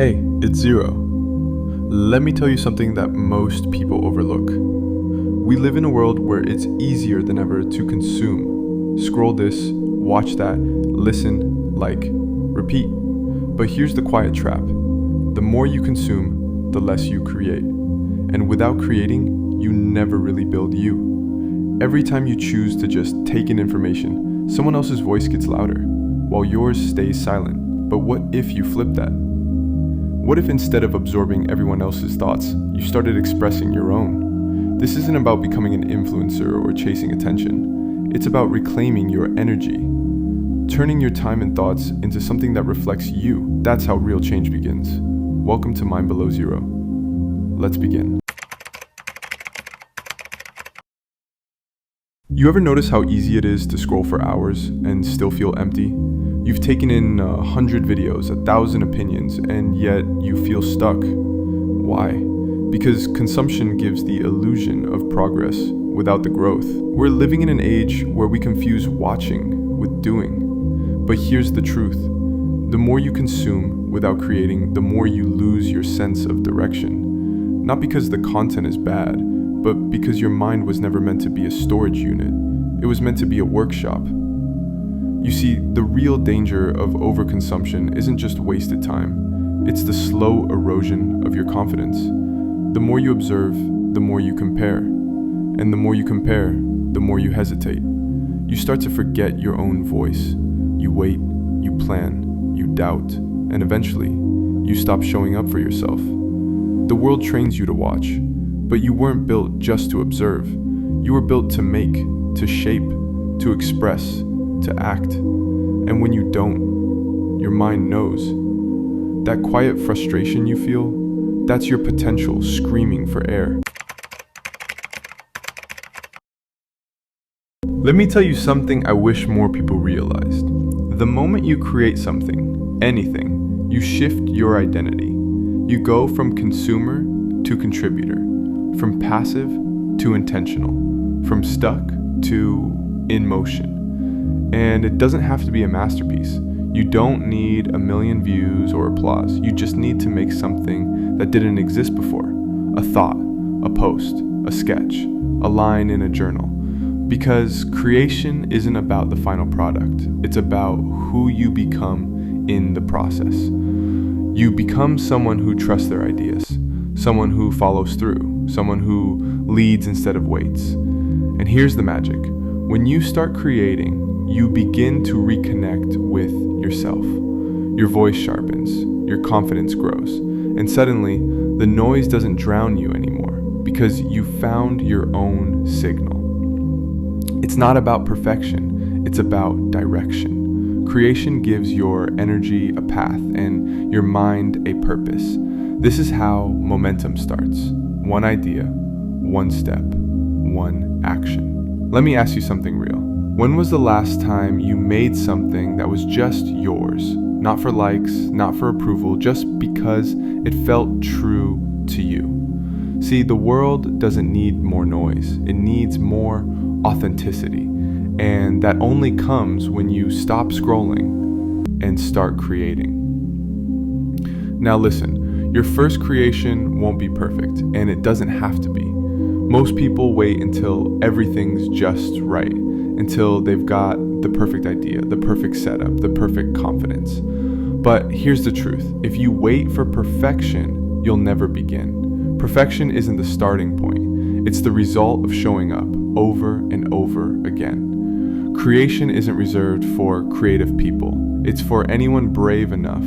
Hey, it's Zero. Let me tell you something that most people overlook. We live in a world where it's easier than ever to consume. Scroll this, watch that, listen, like, repeat. But here's the quiet trap. The more you consume, the less you create. And without creating, you never really build you. Every time you choose to just take in information, someone else's voice gets louder, while yours stays silent. But what if you flip that? What if instead of absorbing everyone else's thoughts, you started expressing your own? This isn't about becoming an influencer or chasing attention. It's about reclaiming your energy. Turning your time and thoughts into something that reflects you. That's how real change begins. Welcome to Mind Below Zero. Let's begin. You ever notice how easy it is to scroll for hours and still feel empty? You've taken in 100 videos, 1,000 opinions, and yet you feel stuck. Why? Because consumption gives the illusion of progress without the growth. We're living in an age where we confuse watching with doing. But here's the truth. The more you consume without creating, the more you lose your sense of direction. Not because the content is bad, but because your mind was never meant to be a storage unit. It was meant to be a workshop. You see, the real danger of overconsumption isn't just wasted time. It's the slow erosion of your confidence. The more you observe, the more you compare. And the more you compare, the more you hesitate. You start to forget your own voice. You wait, you plan, you doubt, and eventually, you stop showing up for yourself. The world trains you to watch, but you weren't built just to observe. You were built to make, to shape, to express, to act. And when you don't, your mind knows. That quiet frustration you feel, that's your potential screaming for air. Let me tell you something I wish more people realized. The moment you create something, anything, you shift your identity. You go from consumer to contributor, from passive to intentional, from stuck to in motion. And it doesn't have to be a masterpiece. You don't need 1 million views or applause. You just need to make something that didn't exist before. A thought, a post, a sketch, a line in a journal. Because creation isn't about the final product. It's about who you become in the process. You become someone who trusts their ideas, someone who follows through, someone who leads instead of waits. And here's the magic. When you start creating, you begin to reconnect with yourself. Your voice sharpens, your confidence grows, and suddenly the noise doesn't drown you anymore because you found your own signal. It's not about perfection, it's about direction. Creation gives your energy a path and your mind a purpose. This is how momentum starts. One idea, one step, one action. Let me ask you something real. When was the last time you made something that was just yours? Not for likes, not for approval, just because it felt true to you. See, the world doesn't need more noise. It needs more authenticity. And that only comes when you stop scrolling and start creating. Now listen, your first creation won't be perfect, and it doesn't have to be. Most people wait until everything's just right, until they've got the perfect idea, the perfect setup, the perfect confidence. But here's the truth. If you wait for perfection, you'll never begin. Perfection isn't the starting point. It's the result of showing up over and over again. Creation isn't reserved for creative people. It's for anyone brave enough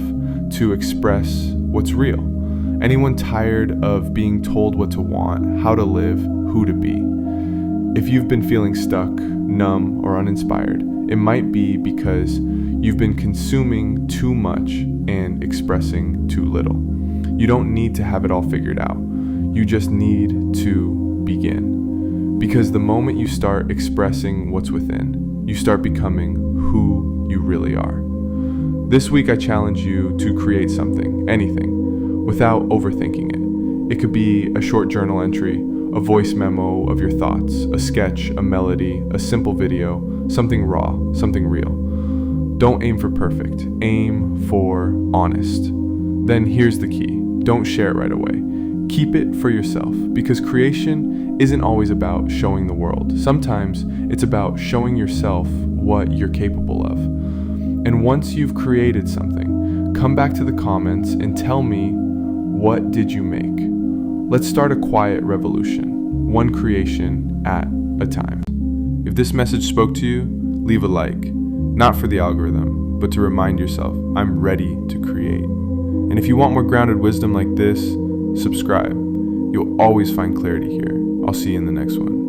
to express what's real. Anyone tired of being told what to want, how to live, who to be. If you've been feeling stuck, numb, or uninspired, it might be because you've been consuming too much and expressing too little. You don't need to have it all figured out. You just need to begin. Because the moment you start expressing what's within, you start becoming who you really are. This week I challenge you to create something, anything, without overthinking it. It could be a short journal entry, a voice memo of your thoughts, a sketch, a melody, a simple video, something raw, something real. Don't aim for perfect, aim for honest. then here's the key. Don't share it right away. Keep it for yourself, because creation isn't always about showing the world. Sometimes it's about showing yourself what you're capable of. And once you've created something, come back to the comments and tell me, what did you make? Let's start a quiet revolution, one creation at a time. If this message spoke to you, leave a like, not for the algorithm, but to remind yourself, I'm ready to create. And if you want more grounded wisdom like this, subscribe. You'll always find clarity here. I'll see you in the next one.